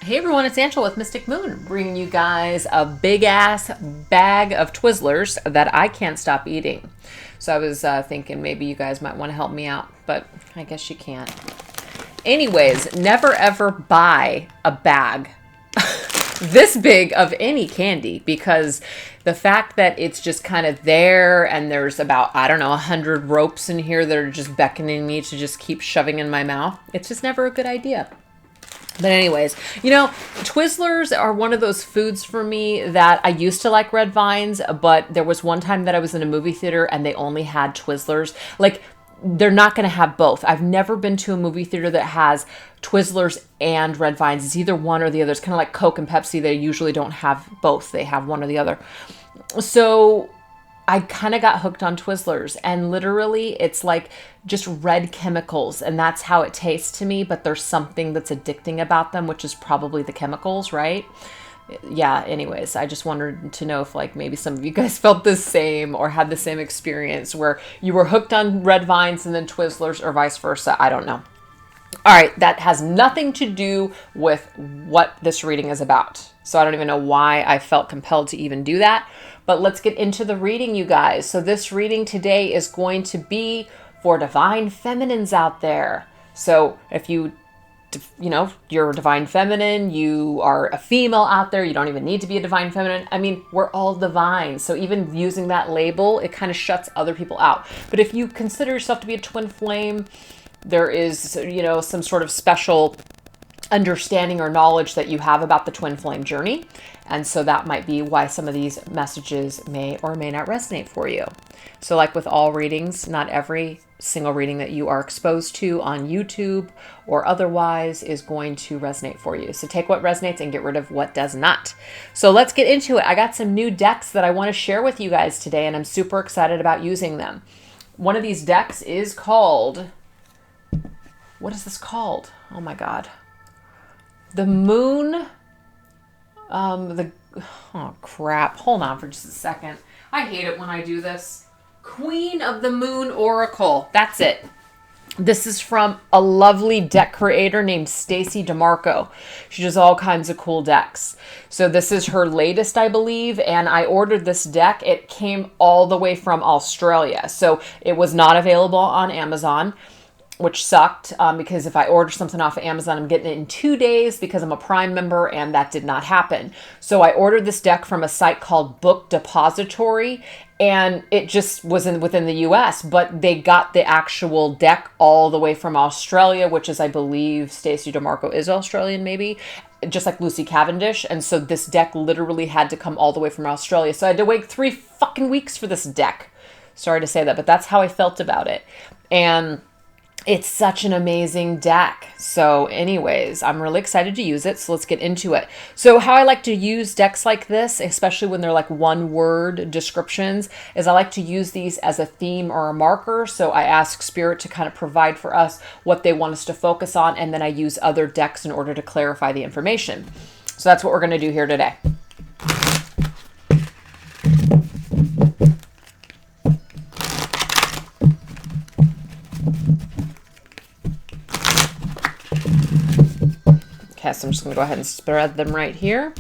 Hey everyone, it's Angela with Mystic Moon, bringing you guys a big ass bag of Twizzlers that I can't stop eating. So I was thinking maybe you guys might want to help me out, but I guess you can't. Anyways, never ever buy a bag this big of any candy, because the fact that it's just kind of there and there's about, I don't know, 100 ropes in here that are just beckoning me to just keep shoving in my mouth, it's just never a good idea. But anyways, you know, Twizzlers are one of those foods for me that I used to like Red Vines, but there was one time that I was in a movie theater and they only had Twizzlers. Like, they're not going to have both. I've never been to a movie theater that has Twizzlers and Red Vines. It's either one or the other. It's kind of like Coke and Pepsi. They usually don't have both. They have one or the other. So I kind of got hooked on Twizzlers, and literally it's like just red chemicals, and that's how it tastes to me, but there's something that's addicting about them, which is probably the chemicals, right? Yeah, anyways, I just wanted to know if like maybe some of you guys felt the same or had the same experience where you were hooked on Red Vines and then Twizzlers, or vice versa. I don't know. All right, that has nothing to do with what this reading is about. So I don't even know why I felt compelled to even do that. But let's get into the reading, you guys. So this reading today is going to be for divine feminines out there. So if you're a divine feminine, you are a female out there, you don't even need to be a divine feminine. I mean, we're all divine. So even using that label, it kind of shuts other people out. But if you consider yourself to be a twin flame, there is, some sort of special understanding or knowledge that you have about the twin flame journey. And so that might be why some of these messages may or may not resonate for you. So like with all readings, not every single reading that you are exposed to on YouTube or otherwise is going to resonate for you. So take what resonates and get rid of what does not. So let's get into it. I got some new decks that I want to share with you guys today, and I'm super excited about using them. One of these decks is called, what is this called? Oh my God. The Moon, oh crap. Hold on for just a second. I hate it when I do this. Queen of the Moon Oracle. That's it. This is from a lovely deck creator named Stacey DeMarco. She does all kinds of cool decks. So this is her latest, I believe, and I ordered this deck. It came all the way from Australia. So it was not available on Amazon, which sucked, because if I order something off of Amazon, I'm getting it in 2 days because I'm a Prime member, and that did not happen. So I ordered this deck from a site called Book Depository, and it just was within the US, but they got the actual deck all the way from Australia, which is, I believe, Stacey DeMarco is Australian, maybe, just like Lucy Cavendish. And so this deck literally had to come all the way from Australia. So I had to wait 3 fucking weeks for this deck. Sorry to say that, but that's how I felt about it. And it's such an amazing deck. So anyways, I'm really excited to use it. So let's get into it. So how I like to use decks like this, especially when they're like one word descriptions, is I like to use these as a theme or a marker. So I ask Spirit to kind of provide for us what they want us to focus on. And then I use other decks in order to clarify the information. So that's what we're going to do here today. Okay, so I'm just going to go ahead and spread them right here.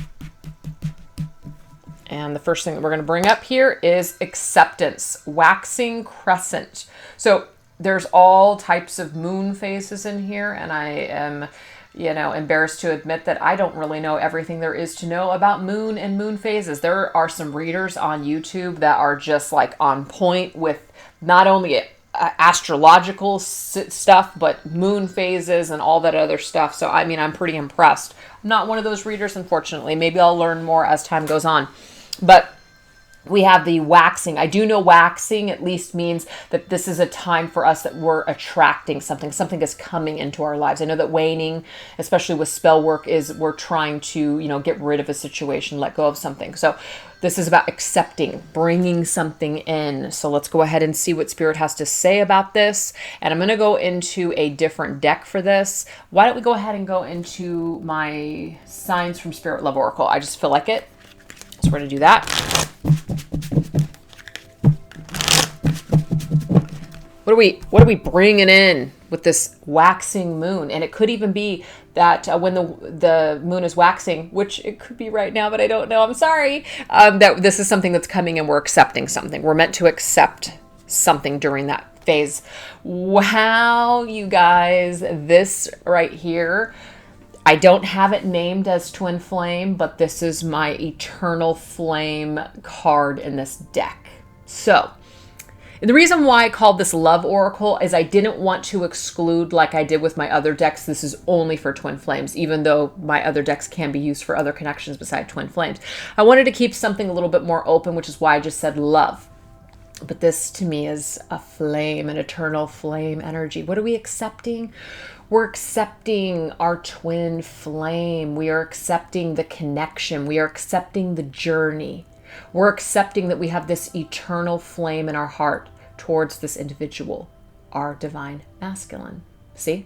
And the first thing that we're going to bring up here is acceptance, waxing crescent. So there's all types of moon phases in here, and I am, embarrassed to admit that I don't really know everything there is to know about moon and moon phases. There are some readers on YouTube that are just like on point with not only astrological stuff, but moon phases and all that other stuff. So, I mean, I'm pretty impressed. I'm not one of those readers, unfortunately. Maybe I'll learn more as time goes on. But we have the waxing. I do know waxing at least means that this is a time for us that we're attracting something. Something is coming into our lives. I know that waning, especially with spell work, is we're trying to, get rid of a situation, let go of something. So this is about accepting, bringing something in. So let's go ahead and see what Spirit has to say about this. And I'm going to go into a different deck for this. Why don't we go ahead and go into my Signs from Spirit Love Oracle? I just feel like it. So we're going to do that. What are we bringing in with with this waxing moon. And it could even be that when the moon is waxing, which it could be right now, but I don't know, I'm sorry, that this is something that's coming and we're accepting something. We're meant to accept something during that phase. Wow, you guys, this right here, I don't have it named as Twin Flame, but this is my Eternal Flame card in this deck. So the reason why I called this Love Oracle is I didn't want to exclude, like I did with my other decks, this is only for Twin Flames, even though my other decks can be used for other connections beside Twin Flames. I wanted to keep something a little bit more open, which is why I just said love. But this to me is a flame, an eternal flame energy. What are we accepting? We're accepting our twin flame. We are accepting the connection. We are accepting the journey. We're accepting that we have this eternal flame in our heart towards this individual, our divine masculine. See?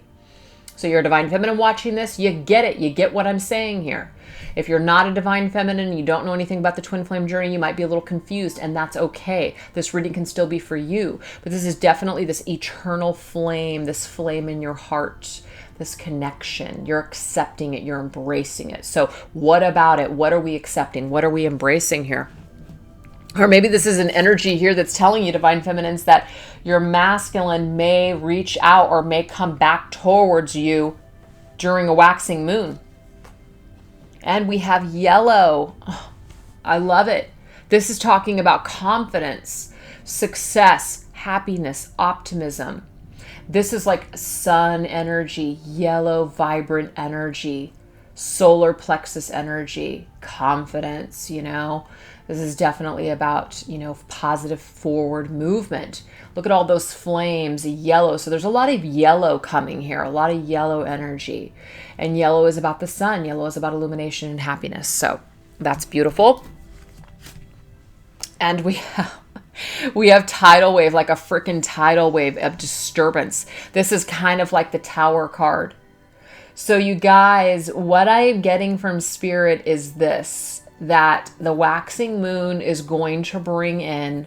So you're a divine feminine watching this, you get it. You get what I'm saying here. If you're not a divine feminine, you don't know anything about the twin flame journey, you might be a little confused, and that's okay. This reading can still be for you. But this is definitely this eternal flame, this flame in your heart, this connection. You're accepting it. You're embracing it. So what about it? What are we accepting? What are we embracing here? Or maybe this is an energy here that's telling you, divine feminines, that your masculine may reach out or may come back towards you during a waxing moon. And we have yellow. Oh, I love it. This is talking about confidence, success, happiness, optimism. This is like sun energy, yellow, vibrant energy, solar plexus energy, confidence, you know. This is definitely about, you know, positive forward movement. Look at all those flames, yellow. So there's a lot of yellow coming here, a lot of yellow energy. And yellow is about the sun. Yellow is about illumination and happiness. So that's beautiful. And we have tidal wave, like a freaking tidal wave of disturbance. This is kind of like the Tower card. So you guys, what I'm getting from Spirit is this, that the waxing moon is going to bring in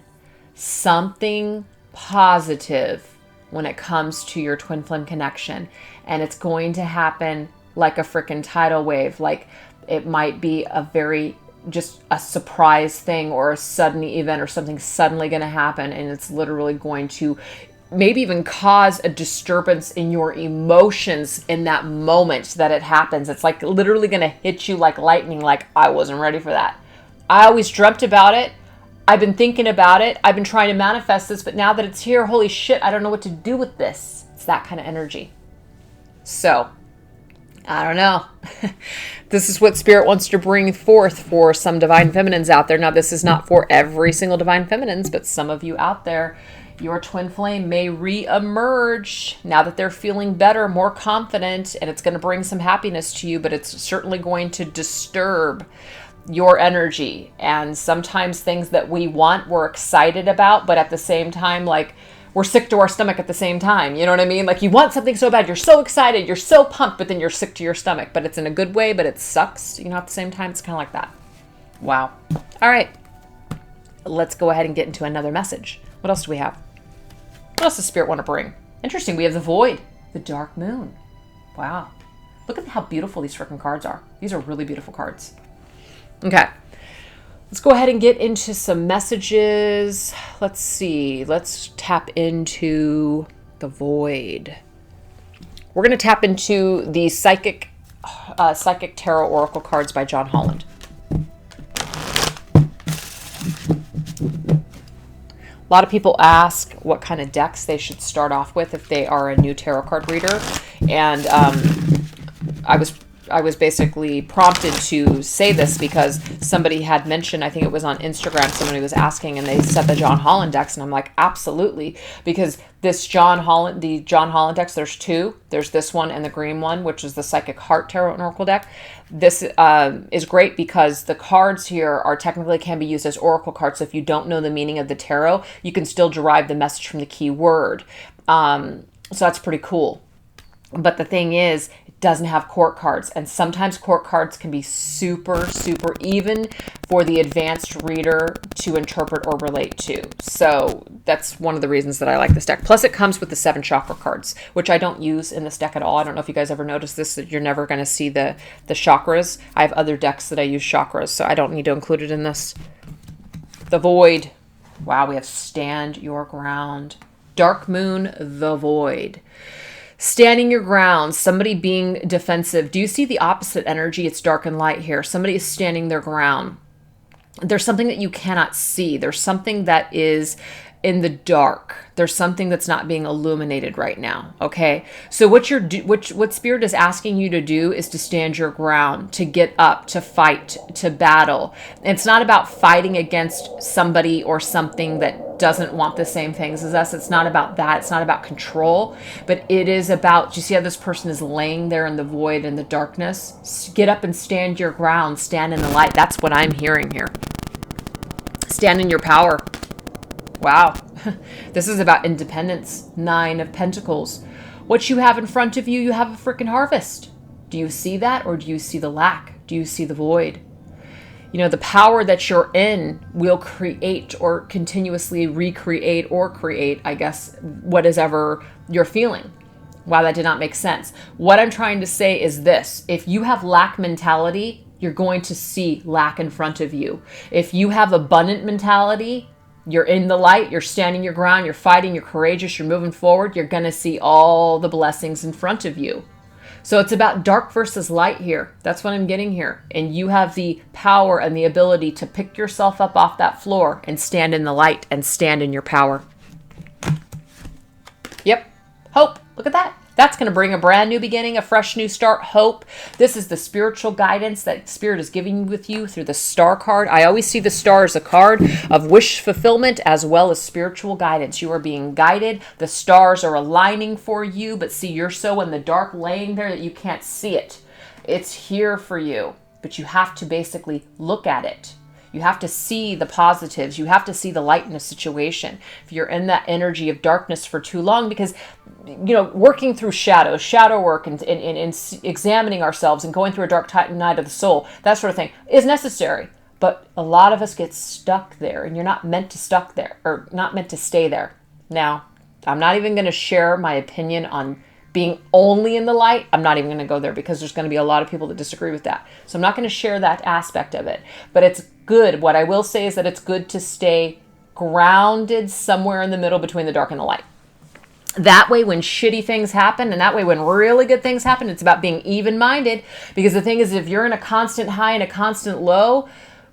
something positive when it comes to your twin flame connection. And it's going to happen like a freaking tidal wave. Like it might be just a surprise thing or a sudden event or something suddenly going to happen. And it's literally going to maybe even cause a disturbance in your emotions in that moment that it happens. It's like literally going to hit you like lightning, like I wasn't ready for that. I always dreamt about it. I've been thinking about it. I've been trying to manifest this, but now that it's here, holy shit, I don't know what to do with this. It's that kind of energy. So, I don't know. This is what Spirit wants to bring forth for some divine feminines out there. Now, this is not for every single divine feminines, but some of you out there, your twin flame may re-emerge now that they're feeling better, more confident, and it's going to bring some happiness to you, but it's certainly going to disturb your energy. And sometimes things that we want, we're excited about, but at the same time, like, we're sick to our stomach at the same time. You know what I mean? Like, you want something so bad, you're so excited, you're so pumped, but then you're sick to your stomach. But it's in a good way, but it sucks. You know, at the same time, it's kind of like that. Wow. All right. Let's go ahead and get into another message. What else do we have? What else does Spirit want to bring? Interesting. We have the Void, the Dark Moon. Wow. Look at how beautiful these freaking cards are. These are really beautiful cards. Okay. Let's go ahead and get into some messages. Let's see. Let's tap into the Void. We're going to tap into the Psychic Tarot Oracle cards by John Holland. A lot of people ask what kind of decks they should start off with if they are a new tarot card reader. And I was basically prompted to say this because somebody had mentioned, I think it was on Instagram, somebody was asking, and they said the John Holland decks, and I'm like, absolutely, because the John Holland decks, there's two. There's this one and the green one, which is the Psychic Heart Tarot and Oracle deck. This is great because the cards here are technically can be used as oracle cards. So if you don't know the meaning of the tarot, you can still derive the message from the key word. So that's pretty cool. But the thing is, it doesn't have court cards. And sometimes court cards can be super, super, even for the advanced reader to interpret or relate to. So that's one of the reasons that I like this deck. Plus it comes with the 7 chakra cards, which I don't use in this deck at all. I don't know if you guys ever noticed this, that you're never going to see the chakras. I have other decks that I use chakras, so I don't need to include it in this. The Void. Wow, we have Stand Your Ground. Dark Moon, the Void. Standing your ground, somebody being defensive. Do you see the opposite energy? It's dark and light here. Somebody is standing their ground. There's something that you cannot see. There's something that is in the dark. There's something that's not being illuminated right now. Okay. So what Spirit is asking you to do is to stand your ground, to get up, to fight, to battle. It's not about fighting against somebody or something that doesn't want the same things as us. It's not about that. It's not about control, but it is about, do you see how this person is laying there in the void, in the darkness? Get up and stand your ground, stand in the light. That's what I'm hearing here. Stand in your power. Wow. This is about independence. 9 of Pentacles. What you have in front of you, you have a freaking harvest. Do you see that, or do you see the lack? Do you see the void? You know, the power that you're in will create or continuously recreate or create, I guess, what is ever you're feeling. Wow, that did not make sense. What I'm trying to say is this. If you have lack mentality, you're going to see lack in front of you. If you have abundant mentality, you're in the light, you're standing your ground, you're fighting, you're courageous, you're moving forward, you're going to see all the blessings in front of you. So it's about dark versus light here. That's what I'm getting here. And you have the power and the ability to pick yourself up off that floor and stand in the light and stand in your power. Yep. Hope. Look at that. That's going to bring a brand new beginning, a fresh new start, hope. This is the spiritual guidance that Spirit is giving with you through the Star card. I always see the Star as a card of wish fulfillment as well as spiritual guidance. You are being guided. The stars are aligning for you, but see, you're so in the dark laying there that you can't see it. It's here for you, but you have to basically look at it. You have to see the positives. You have to see the light in a situation. If you're in that energy of darkness for too long, because, you know, working through shadow work and examining ourselves and going through a dark night of the soul, that sort of thing is necessary. But a lot of us get stuck there, and you're not meant to stuck there, or not meant to stay there. Now, I'm not even going to share my opinion on being only in the light. I'm not even going to go there because there's going to be a lot of people that disagree with that. So I'm not going to share that aspect of it. But it's good. What I will say is that it's good to stay grounded somewhere in the middle between the dark and the light. That way, when shitty things happen, and that way, when really good things happen, it's about being even-minded. Because the thing is, if you're in a constant high and a constant low,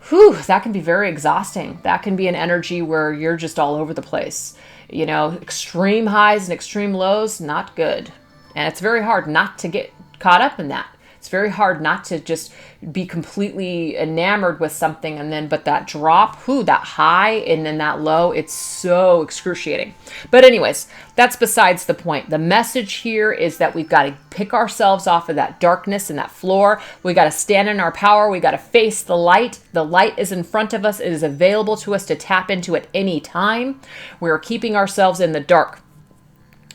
that can be very exhausting. That can be an energy where you're just all over the place. You know, extreme highs and extreme lows, not good. And it's very hard not to get caught up in that. It's very hard not to just be completely enamored with something, and then, but that drop, that high and then that low, it's so excruciating. But anyways, that's besides the point. The message here is that we've got to pick ourselves off of that darkness and that floor. We got to stand in our power. We got to face the light. The light is in front of us. It is available to us to tap into at any time. We're keeping ourselves in the dark.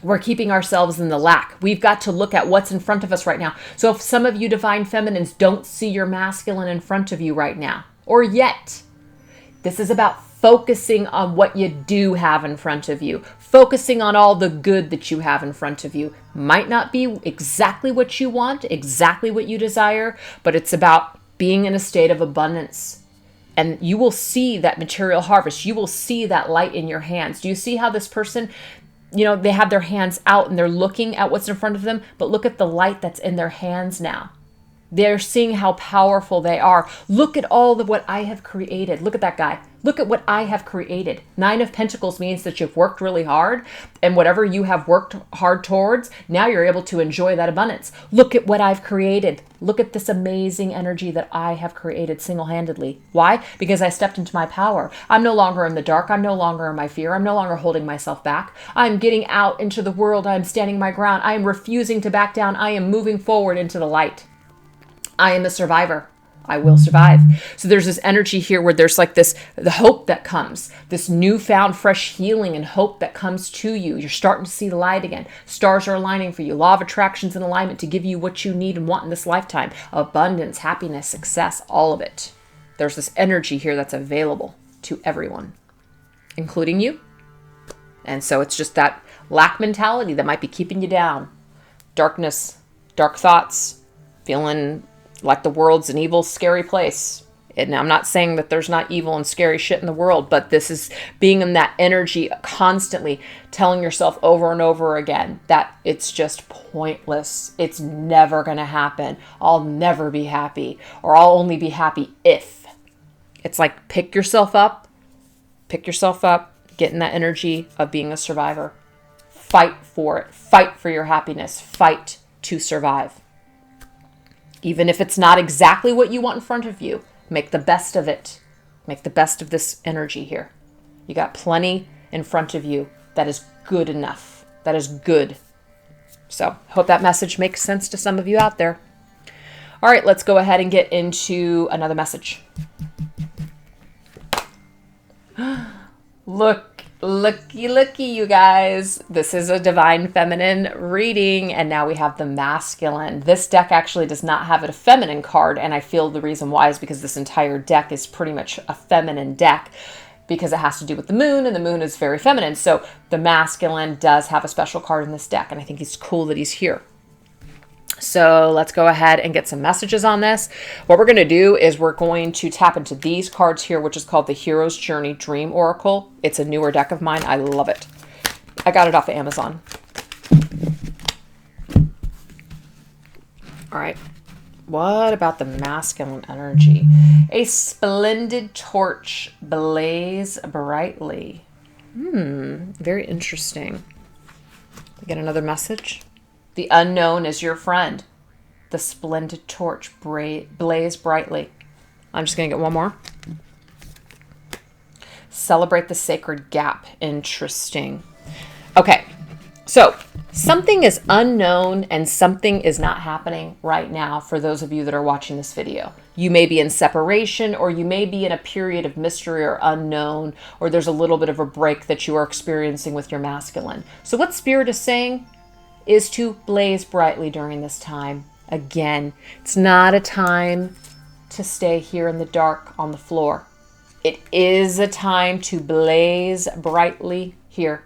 We're keeping ourselves in the lack. We've got to look at what's in front of us right now. So if some of you divine feminines don't see your masculine in front of you right now, or yet, this is about focusing on what you do have in front of you, focusing on all the good that you have in front of you. Might not be exactly what you want, exactly what you desire, but it's about being in a state of abundance. And you will see that material harvest. You will see that light in your hands. Do you see how this person, you know, they have their hands out and they're looking at what's in front of them, but look at the light that's in their hands now. They're seeing how powerful they are. Look at all of what I have created. Look at that guy. Look at what I have created. 9 of Pentacles means that you've worked really hard, and whatever you have worked hard towards, now you're able to enjoy that abundance. Look at what I've created. Look at this amazing energy that I have created single-handedly. Why? Because I stepped into my power. I'm no longer in the dark. I'm no longer in my fear. I'm no longer holding myself back. I'm getting out into the world. I'm standing my ground. I am refusing to back down. I am moving forward into the light. I am a survivor. I will survive. So there's this energy here where there's like this, the hope that comes, this newfound fresh healing and hope that comes to you. You're starting to see the light again. Stars are aligning for you. Law of attraction's in alignment to give you what you need and want in this lifetime. Abundance, happiness, success, all of it. There's this energy here that's available to everyone, including you. And so it's just that lack mentality that might be keeping you down. Darkness, dark thoughts, feeling like the world's an evil, scary place. And I'm not saying that there's not evil and scary shit in the world, but this is being in that energy, constantly telling yourself over and over again that it's just pointless. It's never going to happen. I'll never be happy, or I'll only be happy if. It's like pick yourself up, get in that energy of being a survivor. Fight for it. Fight for your happiness. Fight to survive. Even if it's not exactly what you want in front of you, make the best of it. Make the best of this energy here. You got plenty in front of you that is good enough. That is good. So, hope that message makes sense to some of you out there. All right, let's go ahead and get into another message. Looky, you guys. This is a Divine Feminine reading, and now we have the masculine. This deck actually does not have a feminine card, and I feel the reason why is because this entire deck is pretty much a feminine deck because it has to do with the moon, and the moon is very feminine. So the masculine does have a special card in this deck, and I think it's cool that he's here. So let's go ahead and get some messages on this. What we're going to do is we're going to tap into these cards here, which is called the Hero's Journey Dream Oracle. It's a newer deck of mine. I love it. I got it off of Amazon. All right. What about the masculine energy? A splendid torch blaze brightly. Very interesting. Get another message. The unknown is your friend. The splendid torch blaze brightly. I'm just going to get one more. Celebrate the sacred gap. Interesting. Okay, so something is unknown and something is not happening right now for those of you that are watching this video. You may be in separation, or you may be in a period of mystery or unknown, or there's a little bit of a break that you are experiencing with your masculine. So what Spirit is saying is to blaze brightly during this time. Again, it's not a time to stay here in the dark on the floor. It is a time to blaze brightly here.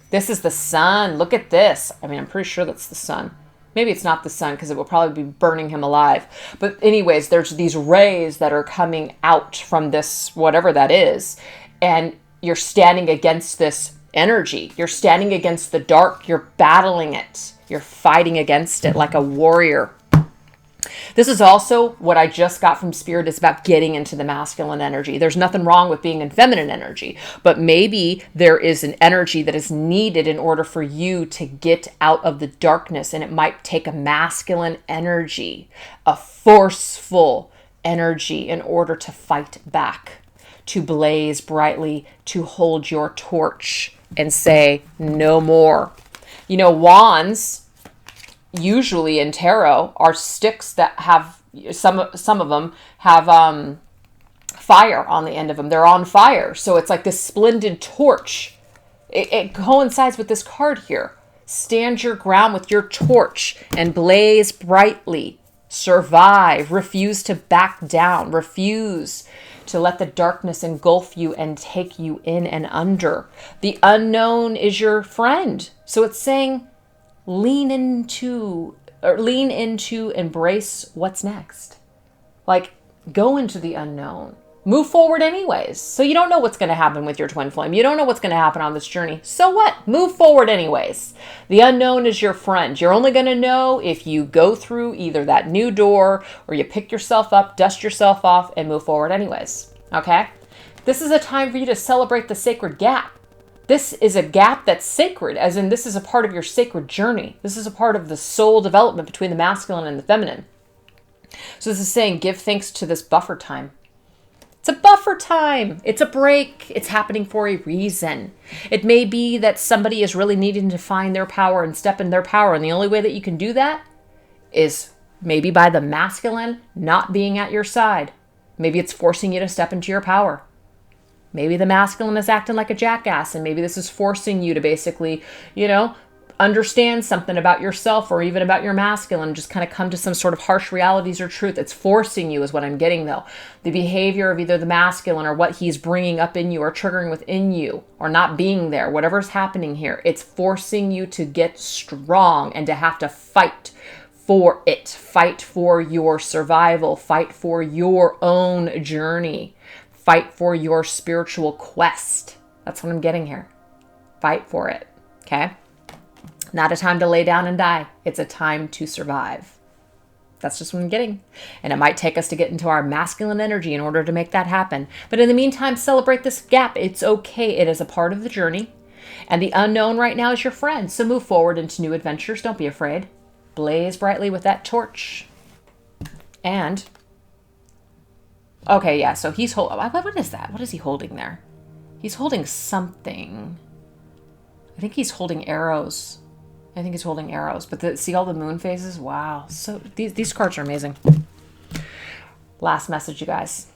This is the sun. Look at this. I mean, I'm pretty sure that's the sun. Maybe it's not the sun because it will probably be burning him alive. But anyways, there's these rays that are coming out from this, whatever that is. And you're standing against this energy. You're standing against the dark. You're battling it. You're fighting against it like a warrior. This is also what I just got from Spirit. It's about getting into the masculine energy. There's nothing wrong with being in feminine energy, but maybe there is an energy that is needed in order for you to get out of the darkness. And it might take a masculine energy, a forceful energy in order to fight back, to blaze brightly, to hold your torch and say no more. You know, wands usually in tarot are sticks that have some of them have fire on the end of them. They're on fire. So it's like this splendid torch. It coincides with this card here. Stand your ground with your torch and blaze brightly. Survive. Refuse to back down. Refuse to let the darkness engulf you and take you in and under. The unknown is your friend. So it's saying lean into, embrace what's next. Like, go into the unknown. Move forward anyways. So you don't know what's going to happen with your twin flame. You don't know what's going to happen on this journey. So what? Move forward anyways. The unknown is your friend. You're only going to know if you go through either that new door or you pick yourself up, dust yourself off, and move forward anyways. Okay? This is a time for you to celebrate the sacred gap. This is a gap that's sacred, as in this is a part of your sacred journey. This is a part of the soul development between the masculine and the feminine. So this is saying give thanks to this buffer time. It's a buffer time. It's a break. It's happening for a reason. It may be that somebody is really needing to find their power and step in their power. And the only way that you can do that is maybe by the masculine not being at your side. Maybe it's forcing you to step into your power. Maybe the masculine is acting like a jackass, and maybe this is forcing you to basically, understand something about yourself or even about your masculine, just kind of come to some sort of harsh realities or truth. It's forcing you is what I'm getting though. The behavior of either the masculine or what he's bringing up in you or triggering within you or not being there, whatever's happening here, it's forcing you to get strong and to have to fight for it. Fight for your survival. Fight for your own journey. Fight for your spiritual quest. That's what I'm getting here. Fight for it. Okay? Not a time to lay down and die. It's a time to survive. That's just what I'm getting. And it might take us to get into our masculine energy in order to make that happen. But in the meantime, celebrate this gap. It's okay. It is a part of the journey. And the unknown right now is your friend. So move forward into new adventures. Don't be afraid. Blaze brightly with that torch. And, okay, yeah, so he's holding, what is that? What is he holding there? He's holding something. I think he's holding arrows. But see all the moon phases? Wow. So these cards are amazing. Last message, you guys.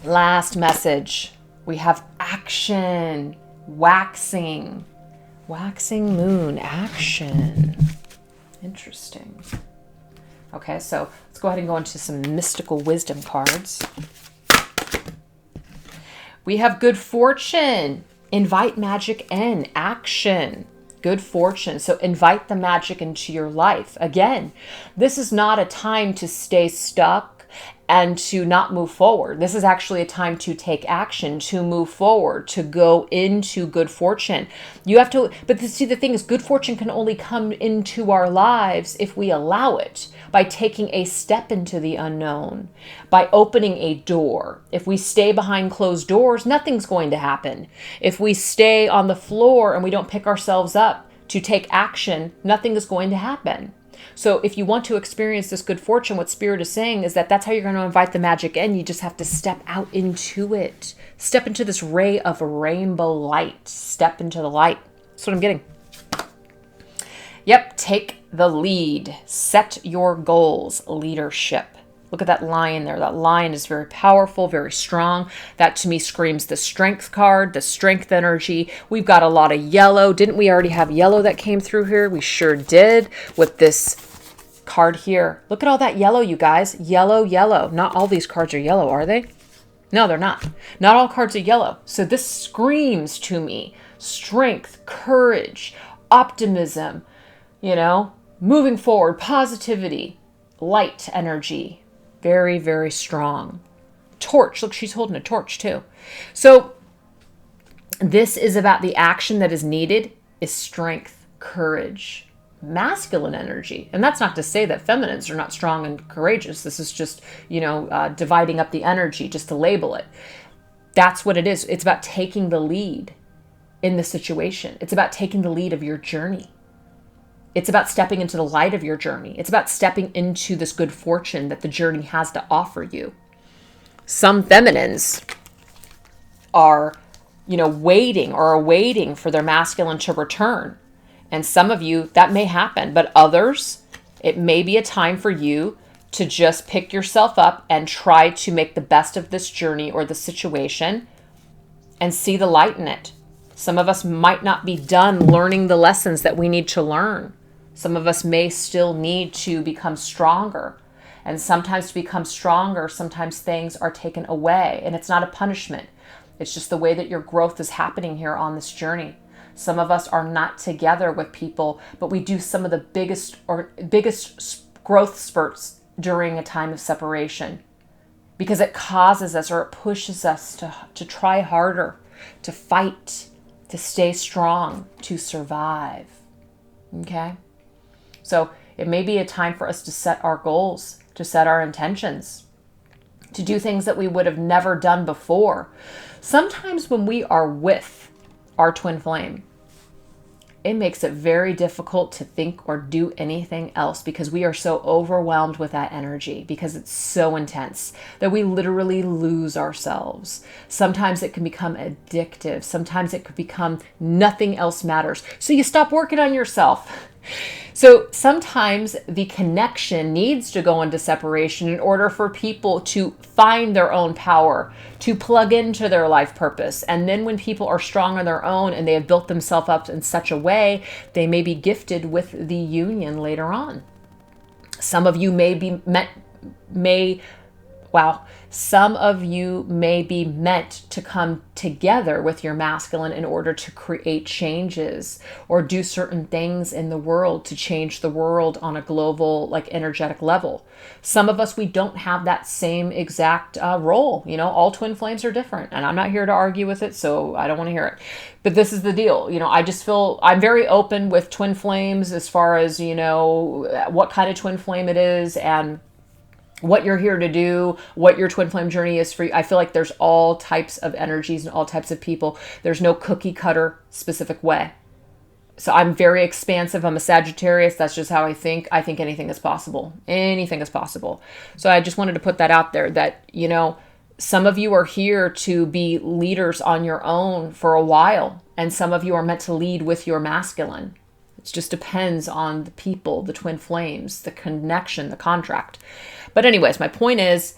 Last message. We have action. Waxing moon. Action. Interesting. Okay, so let's go ahead and go into some mystical wisdom cards. We have good fortune. Invite magic in. Action. Good fortune. So invite the magic into your life. Again, this is not a time to stay stuck and to not move forward. This is actually a time to take action, to move forward, to go into good fortune. You have to, but see, the thing is, good fortune can only come into our lives if we allow it, by taking a step into the unknown, by opening a door. If we stay behind closed doors, nothing's going to happen. If we stay on the floor and we don't pick ourselves up to take action, nothing is going to happen. So if you want to experience this good fortune, what Spirit is saying is that that's how you're going to invite the magic in. You just have to step out into it. Step into this ray of rainbow light. Step into the light. That's what I'm getting. Yep, take the lead. Set your goals. Leadership. Look at that lion there. That lion is very powerful, very strong. That to me screams the strength card, the strength energy. We've got a lot of yellow. Didn't we already have yellow that came through here? We sure did with this card here. Look at all that yellow, you guys. Yellow, yellow. Not all these cards are yellow, are they? No, they're not. Not all cards are yellow. So this screams to me strength, courage, optimism, moving forward, positivity, light energy. Very, very strong. Torch. Look, she's holding a torch too. So this is about the action that is needed is strength, courage, masculine energy. And that's not to say that feminines are not strong and courageous. This is just, dividing up the energy just to label it. That's what it is. It's about taking the lead in the situation. It's about taking the lead of your journey. It's about stepping into the light of your journey. It's about stepping into this good fortune that the journey has to offer you. Some feminines are, waiting for their masculine to return. And some of you, that may happen. But others, it may be a time for you to just pick yourself up and try to make the best of this journey or the situation and see the light in it. Some of us might not be done learning the lessons that we need to learn. Some of us may still need to become stronger. And sometimes to become stronger, sometimes things are taken away. And it's not a punishment. It's just the way that your growth is happening here on this journey. Some of us are not together with people, but we do some of the biggest growth spurts during a time of separation. Because it causes us or it pushes us to try harder, to fight, to stay strong, to survive. Okay? So it may be a time for us to set our goals, to set our intentions, to do things that we would have never done before. Sometimes when we are with our twin flame, it makes it very difficult to think or do anything else because we are so overwhelmed with that energy, because it's so intense that we literally lose ourselves. Sometimes it can become addictive. Sometimes it could become nothing else matters. So you stop working on yourself. So sometimes the connection needs to go into separation in order for people to find their own power, to plug into their life purpose. And then when people are strong on their own and they have built themselves up in such a way, they may be gifted with the union later on. Some of you some of you may be meant to come together with your masculine in order to create changes or do certain things in the world to change the world on a global, like, energetic level. Some of us, we don't have that same exact role. You know, all twin flames are different, and I'm not here to argue with it, so I don't want to hear it. But this is the deal. You know, I just feel I'm very open with twin flames as far as, you know, what kind of twin flame it is and what you're here to do, what your twin flame journey is for you. I feel like there's all types of energies and all types of people. There's no cookie cutter specific way. So I'm very expansive. I'm a Sagittarius. That's just how I think. I think anything is possible. Anything is possible. So I just wanted to put that out there that, you know, some of you are here to be leaders on your own for a while. And some of you are meant to lead with your masculine. It just depends on the people, the twin flames, the connection, the contract. But anyways, my point is,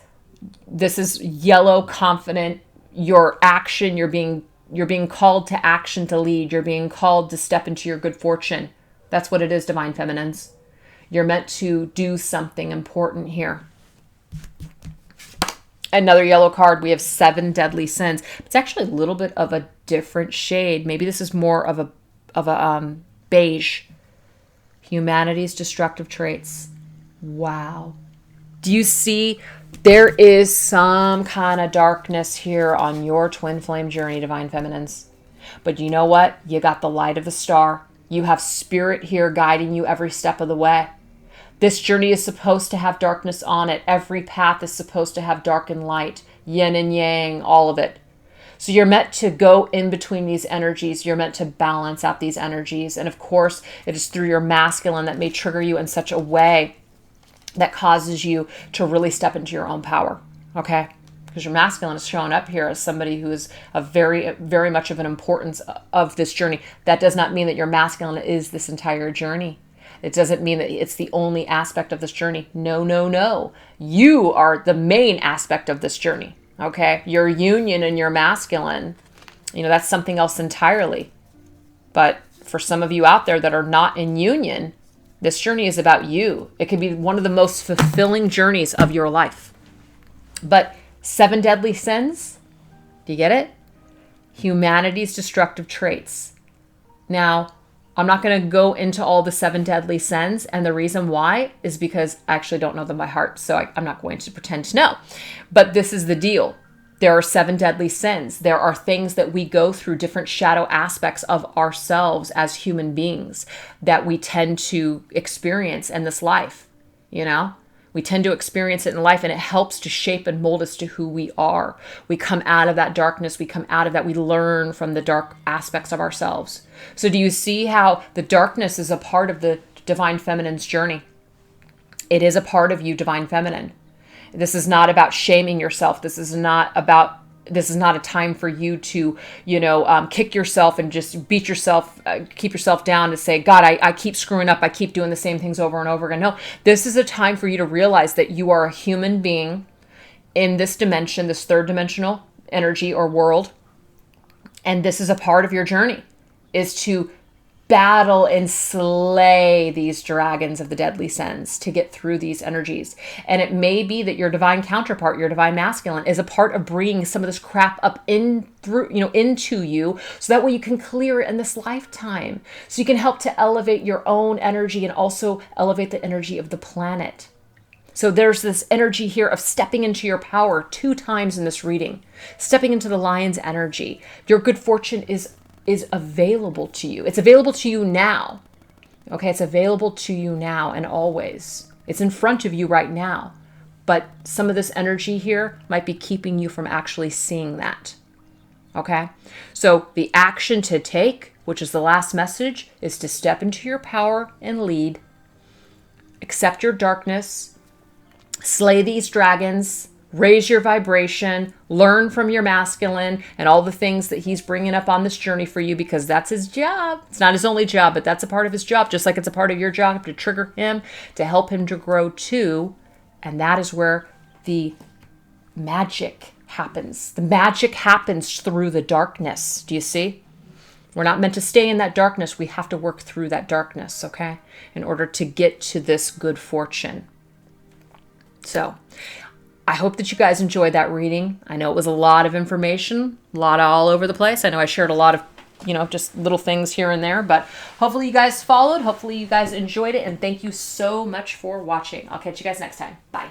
this is yellow, confident, your action, you're being called to action to lead. You're being called to step into your good fortune. That's what it is, Divine Feminines. You're meant to do something important here. Another yellow card, we have 7 deadly sins. It's actually a little bit of a different shade. Maybe this is more of a beige. Humanity's destructive traits. Wow. Do you see there is some kind of darkness here on your twin flame journey, Divine Feminines? But you know what? You got the light of the star. You have spirit here guiding you every step of the way. This journey is supposed to have darkness on it. Every path is supposed to have dark and light, yin and yang, all of it. So you're meant to go in between these energies. You're meant to balance out these energies. And of course, it is through your masculine that may trigger you in such a way that causes you to really step into your own power, okay? Because your masculine is showing up here as somebody who is a very, very much of an importance of this journey. That does not mean that your masculine is this entire journey. It doesn't mean that it's the only aspect of this journey. No, no, no. You are the main aspect of this journey, okay? Your union and your masculine, you know, that's something else entirely. But for some of you out there that are not in union, this journey is about you. It can be one of the most fulfilling journeys of your life. But 7 deadly sins, do you get it? Humanity's destructive traits. Now, I'm not going to go into all the 7 deadly sins, and the reason why is because I actually don't know them by heart, so I'm not going to pretend to know. But this is the deal. There are 7 deadly sins. There are things that we go through, different shadow aspects of ourselves as human beings that we tend to experience in this life. You know, we tend to experience it in life, and it helps to shape and mold us to who we are. We come out of that darkness. We come out of that. We learn from the dark aspects of ourselves. So do you see how the darkness is a part of the Divine Feminine's journey? It is a part of you, Divine Feminine. This is not about shaming yourself. This is not a time for you to, kick yourself and just beat yourself, keep yourself down to say, God, I keep screwing up. I keep doing the same things over and over again. No, this is a time for you to realize that you are a human being in this dimension, this 3rd dimensional energy or world. And this is a part of your journey, is to battle and slay these dragons of the deadly sins to get through these energies. And it may be that your divine counterpart, your divine masculine, is a part of bringing some of this crap up into you, so that way you can clear it in this lifetime. So you can help to elevate your own energy and also elevate the energy of the planet. So there's this energy here of stepping into your power 2 times in this reading, stepping into the lion's energy. Your good fortune is available to you. It's available to you now. Okay, it's available to you now and always. It's in front of you right now. But some of this energy here might be keeping you from actually seeing that. Okay? So the action to take, which is the last message, is to step into your power and lead. Accept your darkness. Slay these dragons. raise your vibration, learn from your masculine and all the things that he's bringing up on this journey for you, because that's his job. It's not his only job, but that's a part of his job, just like it's a part of your job to trigger him, to help him to grow too. And that is where the magic happens. The magic happens through the darkness. Do you see? We're not meant to stay in that darkness. We have to work through that darkness, okay, in order to get to this good fortune. So I hope that you guys enjoyed that reading. I know it was a lot of information, a lot all over the place. I know I shared a lot of, just little things here and there, but hopefully you guys followed. Hopefully you guys enjoyed it. And thank you so much for watching. I'll catch you guys next time. Bye.